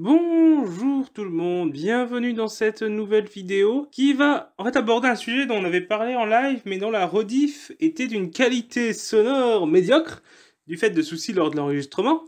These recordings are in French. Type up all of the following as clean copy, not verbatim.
Bonjour tout le monde, bienvenue dans cette nouvelle vidéo qui va en fait aborder un sujet dont on avait parlé en live mais dont la rediff était d'une qualité sonore médiocre du fait de soucis lors de l'enregistrement.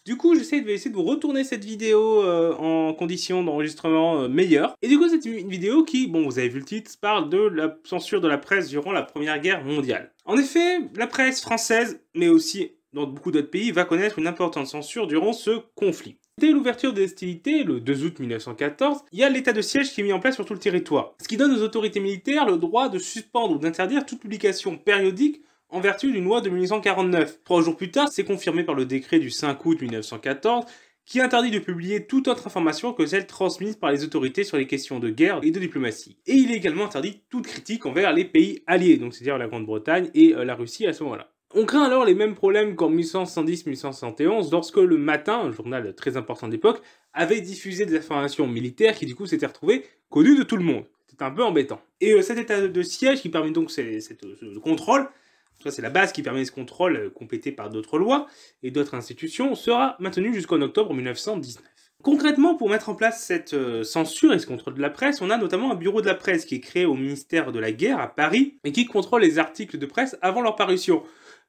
Du coup, j'essaie de vous retourner cette vidéo en conditions d'enregistrement meilleures. Et du coup, c'est une vidéo qui, bon, vous avez vu le titre, parle de la censure de la presse durant la Première Guerre mondiale. En effet, la presse française, mais aussi dans beaucoup d'autres pays, va connaître une importante censure durant ce conflit. Dès l'ouverture des hostilités, le 2 août 1914, il y a l'état de siège qui est mis en place sur tout le territoire, ce qui donne aux autorités militaires le droit de suspendre ou d'interdire toute publication périodique en vertu d'une loi de 1849. 3 jours plus tard, c'est confirmé par le décret du 5 août 1914 qui interdit de publier toute autre information que celle transmise par les autorités sur les questions de guerre et de diplomatie. Et il est également interdit toute critique envers les pays alliés, donc c'est-à-dire la Grande-Bretagne et la Russie à ce moment-là. On craint alors les mêmes problèmes qu'en 1810-1871 lorsque le Matin, un journal très important de l'époque, avait diffusé des informations militaires qui du coup s'étaient retrouvées connues de tout le monde. C'était un peu embêtant. Et cet état de siège qui permet donc ce contrôle, ça c'est la base qui permet ce contrôle complété par d'autres lois et d'autres institutions, sera maintenu jusqu'en octobre 1919. Concrètement, pour mettre en place cette censure et ce contrôle de la presse, on a notamment un bureau de la presse qui est créé au ministère de la Guerre à Paris et qui contrôle les articles de presse avant leur parution,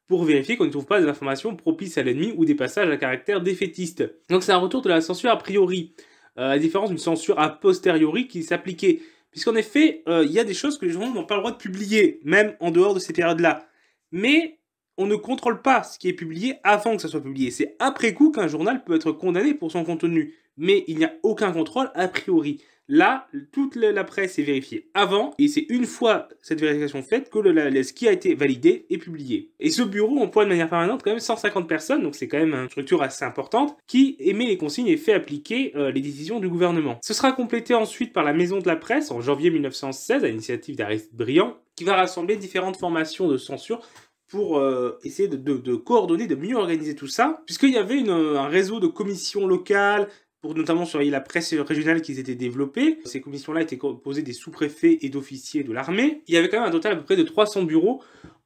pour vérifier qu'on ne trouve pas des informations propices à l'ennemi ou des passages à caractère défaitiste. Donc c'est un retour de la censure a priori, à la différence d'une censure a posteriori qui s'appliquait. Puisqu'en effet, il y a des choses que les journaux n'ont pas le droit de publier, même en dehors de ces périodes-là. Mais on ne contrôle pas ce qui est publié avant que ça soit publié. C'est après coup qu'un journal peut être condamné pour son contenu. Mais il n'y a aucun contrôle a priori. Là, toute la presse est vérifiée avant, et c'est une fois cette vérification faite que ce qui a été validé est publié. Et ce bureau emploie de manière permanente quand même 150 personnes, donc c'est quand même une structure assez importante, qui émet les consignes et fait appliquer les décisions du gouvernement. Ce sera complété ensuite par la Maison de la Presse en janvier 1916, à l'initiative d'Aristide Briand, qui va rassembler différentes formations de censure pour essayer de coordonner, de mieux organiser tout ça, puisqu'il y avait un réseau de commissions locales, pour notamment surveiller la presse régionale qui s'était développée. Ces commissions-là étaient composées des sous-préfets et d'officiers de l'armée. Il y avait quand même un total à peu près de 300 bureaux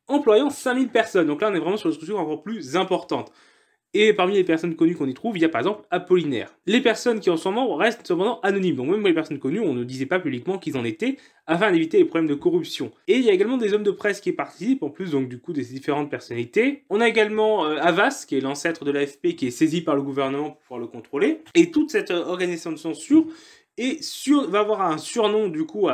employant 5000 personnes. Donc là, on est vraiment sur une structure encore plus importante. Et parmi les personnes connues qu'on y trouve, il y a par exemple Apollinaire. Les personnes qui en sont membres restent cependant anonymes, donc même pour les personnes connues, on ne disait pas publiquement qu'ils en étaient, afin d'éviter les problèmes de corruption. Et il y a également des hommes de presse qui participent, en plus donc du coup des différentes personnalités. On a également Havas, qui est l'ancêtre de l'AFP, qui est saisi par le gouvernement pour pouvoir le contrôler. Et toute cette organisation de censure va avoir un surnom du coup,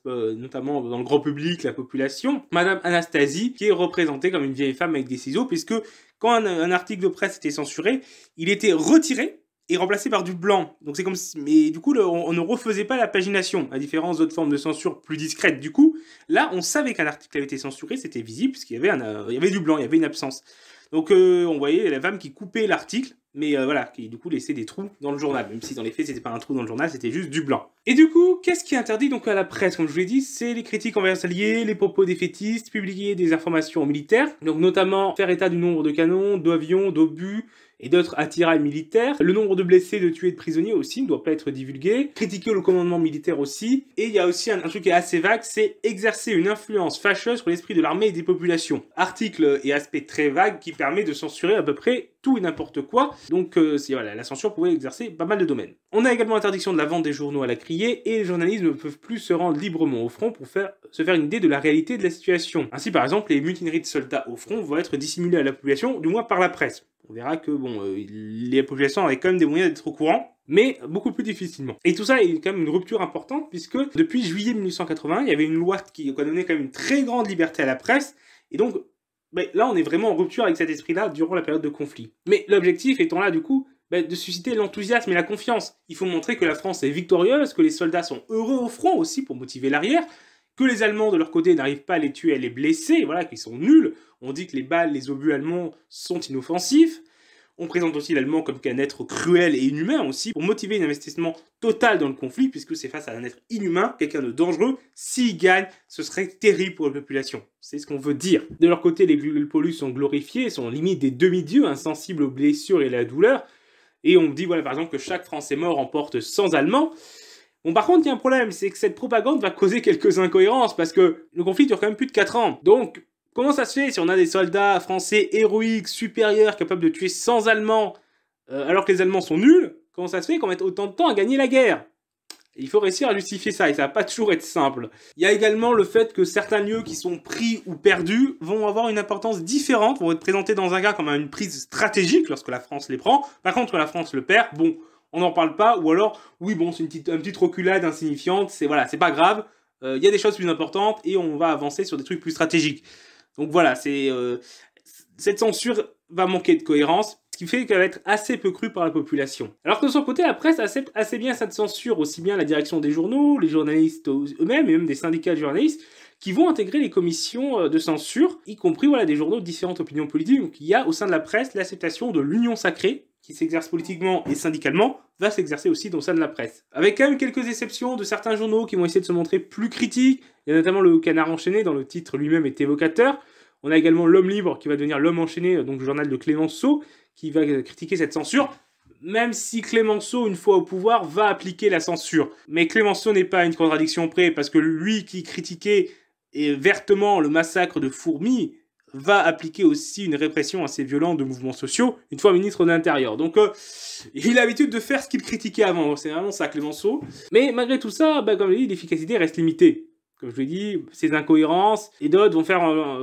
notamment dans le grand public, la population, Madame Anastasie, qui est représentée comme une vieille femme avec des ciseaux, puisque quand un article de presse était censuré, il était retiré et remplacé par du blanc. Donc c'est comme si, mais du coup on ne refaisait pas la pagination, à différence d'autres formes de censure plus discrètes. Du coup, là on savait qu'un article avait été censuré, c'était visible puisqu'il y avait du blanc, il y avait une absence. Donc on voyait la femme qui coupait l'article, mais voilà, qui du coup laissait des trous dans le journal, même si dans les faits c'était pas un trou dans le journal, c'était juste du blanc. Et du coup, qu'est-ce qui est interdit donc à la presse? Comme je vous l'ai dit, c'est les critiques envers les alliés, les propos défaitistes, publier des informations militaires, donc notamment faire état du nombre de canons, d'avions, d'obus, et d'autres attirails militaires. Le nombre de blessés, de tués et de prisonniers aussi ne doit pas être divulgué. Critiquer le commandement militaire aussi. Et il y a aussi un truc qui est assez vague, c'est exercer une influence fâcheuse sur l'esprit de l'armée et des populations. Article et aspect très vague qui permet de censurer à peu près tout et n'importe quoi. Donc voilà, la censure pouvait exercer pas mal de domaines. On a également l'interdiction de la vente des journaux à la criée et les journalistes ne peuvent plus se rendre librement au front pour se faire une idée de la réalité de la situation. Ainsi par exemple, les mutineries de soldats au front vont être dissimulées à la population, du moins par la presse. On verra que les populations avaient quand même des moyens d'être au courant, mais beaucoup plus difficilement. Et tout ça est quand même une rupture importante, puisque depuis juillet 1880, il y avait une loi qui donnait quand même une très grande liberté à la presse, et donc là on est vraiment en rupture avec cet esprit-là durant la période de conflit. Mais l'objectif étant là du coup, de susciter l'enthousiasme et la confiance. Il faut montrer que la France est victorieuse, que les soldats sont heureux au front aussi pour motiver l'arrière, que les Allemands de leur côté n'arrivent pas à les tuer, à les blesser, voilà, qu'ils sont nuls. On dit que les balles, les obus allemands sont inoffensifs. On présente aussi l'Allemand comme qu'un être cruel et inhumain aussi, pour motiver un investissement total dans le conflit, puisque c'est face à un être inhumain, quelqu'un de dangereux. S'il gagne, ce serait terrible pour la population. C'est ce qu'on veut dire. De leur côté, les pollus sont glorifiés, sont limite des demi-dieux, insensibles aux blessures et à la douleur. Et on dit, voilà, par exemple, que chaque Français mort emporte 100 Allemands. Bon, par contre, il y a un problème, c'est que cette propagande va causer quelques incohérences, parce que le conflit dure quand même plus de 4 ans. Donc, comment ça se fait si on a des soldats français héroïques, supérieurs, capables de tuer 100 Allemands, alors que les Allemands sont nuls? comment ça se fait qu'on mette autant de temps à gagner la guerre? Il faut réussir à justifier ça, et ça va pas toujours être simple. Il y a également le fait que certains lieux qui sont pris ou perdus vont avoir une importance différente, vont être présentés dans un cas comme une prise stratégique lorsque la France les prend. Par contre, quand la France le perd, bon, on n'en parle pas, ou alors, oui, bon, c'est une petite reculade insignifiante, c'est voilà, c'est pas grave, il y a des choses plus importantes, et on va avancer sur des trucs plus stratégiques. Donc voilà, cette censure va manquer de cohérence, ce qui fait qu'elle va être assez peu crue par la population. Alors que de son côté, la presse accepte assez bien cette censure, aussi bien la direction des journaux, les journalistes eux-mêmes, et même des syndicats de journalistes, qui vont intégrer les commissions de censure, y compris voilà, des journaux de différentes opinions politiques. Donc il y a au sein de la presse l'acceptation de l'union sacrée, qui s'exerce politiquement et syndicalement, va s'exercer aussi au sein de la presse. Avec quand même quelques exceptions de certains journaux qui vont essayer de se montrer plus critiques. Il y a notamment le Canard enchaîné, dont le titre lui-même est évocateur. On a également L'Homme libre, qui va devenir L'Homme enchaîné, donc le journal de Clémenceau, qui va critiquer cette censure, même si Clémenceau, une fois au pouvoir, va appliquer la censure. Mais Clémenceau n'est pas à une contradiction près, parce que lui qui critiquait vertement le massacre de Fourmi, va appliquer aussi une répression assez violente de mouvements sociaux, une fois ministre de l'Intérieur. Donc, il a l'habitude de faire ce qu'il critiquait avant, c'est vraiment ça, Clémenceau. Mais malgré tout ça, comme je l'ai dit, l'efficacité reste limitée. Comme je l'ai dit, ces incohérences, et d'autres vont faire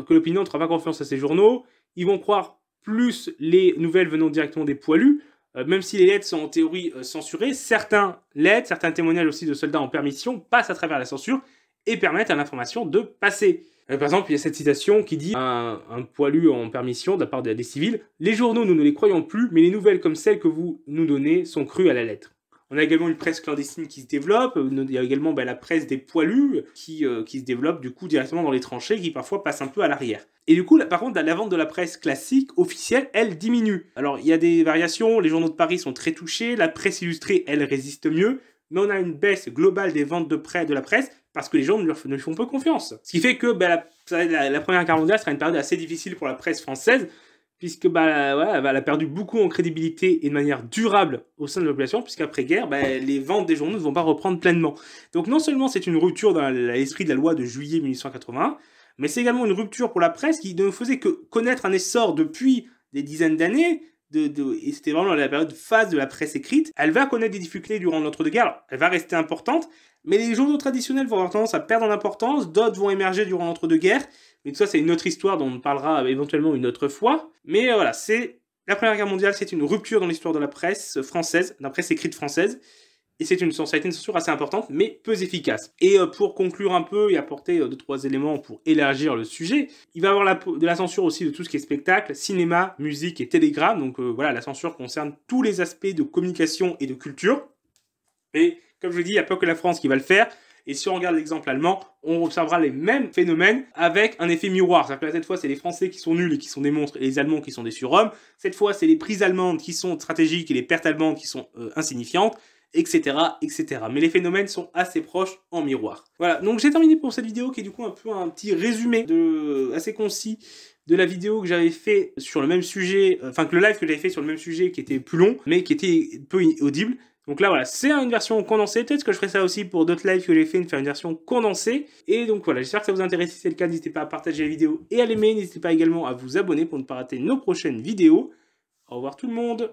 que l'opinion ne fera pas confiance à ces journaux, ils vont croire plus les nouvelles venant directement des poilus, même si les lettres sont en théorie censurées, certains lettres, certains témoignages aussi de soldats en permission passent à travers la censure et permettent à l'information de passer. Par exemple, il y a cette citation qui dit un poilu en permission de la part des civils, « Les journaux, nous ne les croyons plus, mais les nouvelles comme celles que vous nous donnez sont crues à la lettre. » On a également une presse clandestine qui se développe, il y a également la presse des poilus qui se développe du coup directement dans les tranchées, qui parfois passe un peu à l'arrière. Et du coup, par contre, la vente de la presse classique, officielle, elle diminue. Alors, il y a des variations, les journaux de Paris sont très touchés, la presse illustrée, elle résiste mieux, mais on a une baisse globale des ventes de la presse, parce que les gens ne lui font peu confiance. Ce qui fait que la Première Guerre mondiale sera une période assez difficile pour la presse française, puisque elle a perdu beaucoup en crédibilité et de manière durable au sein de la population, puisqu'après-guerre, les ventes des journaux ne vont pas reprendre pleinement. Donc non seulement c'est une rupture dans l'esprit de la loi de juillet 1881, mais c'est également une rupture pour la presse qui ne faisait que connaître un essor depuis des dizaines d'années, et c'était vraiment la période phase de la presse écrite. Elle va connaître des difficultés durant l'entre-deux-guerres, alors elle va rester importante, mais les journaux traditionnels vont avoir tendance à perdre en importance, d'autres vont émerger durant l'entre-deux-guerres, mais tout ça c'est une autre histoire dont on parlera éventuellement une autre fois. Mais voilà, la Première Guerre mondiale, c'est une rupture dans l'histoire de la presse française, de la presse écrite française, et ça a été une censure assez importante, mais peu efficace. Et pour conclure un peu et apporter 2-3 éléments pour élargir le sujet, il va y avoir de la censure aussi de tout ce qui est spectacle, cinéma, musique et télégramme. Donc voilà, la censure concerne tous les aspects de communication et de culture. Et comme je l'ai dit, il n'y a pas que la France qui va le faire. Et si on regarde l'exemple allemand, on observera les mêmes phénomènes avec un effet miroir. C'est-à-dire que là, cette fois, c'est les Français qui sont nuls et qui sont des monstres, et les Allemands qui sont des surhommes. Cette fois, c'est les prises allemandes qui sont stratégiques et les pertes allemandes qui sont insignifiantes, etc., etc. Mais les phénomènes sont assez proches en miroir. Voilà, donc j'ai terminé pour cette vidéo qui est du coup un peu un petit résumé assez concis de la vidéo que j'avais fait sur le même sujet, enfin que le live que j'avais fait sur le même sujet qui était plus long, mais qui était peu audible. Donc là, voilà, c'est une version condensée. Peut-être que je ferai ça aussi pour d'autres lives que j'ai fait, de faire une version condensée. Et donc voilà, j'espère que ça vous intéresse. Si c'est le cas, n'hésitez pas à partager la vidéo et à l'aimer. N'hésitez pas également à vous abonner pour ne pas rater nos prochaines vidéos. Au revoir tout le monde!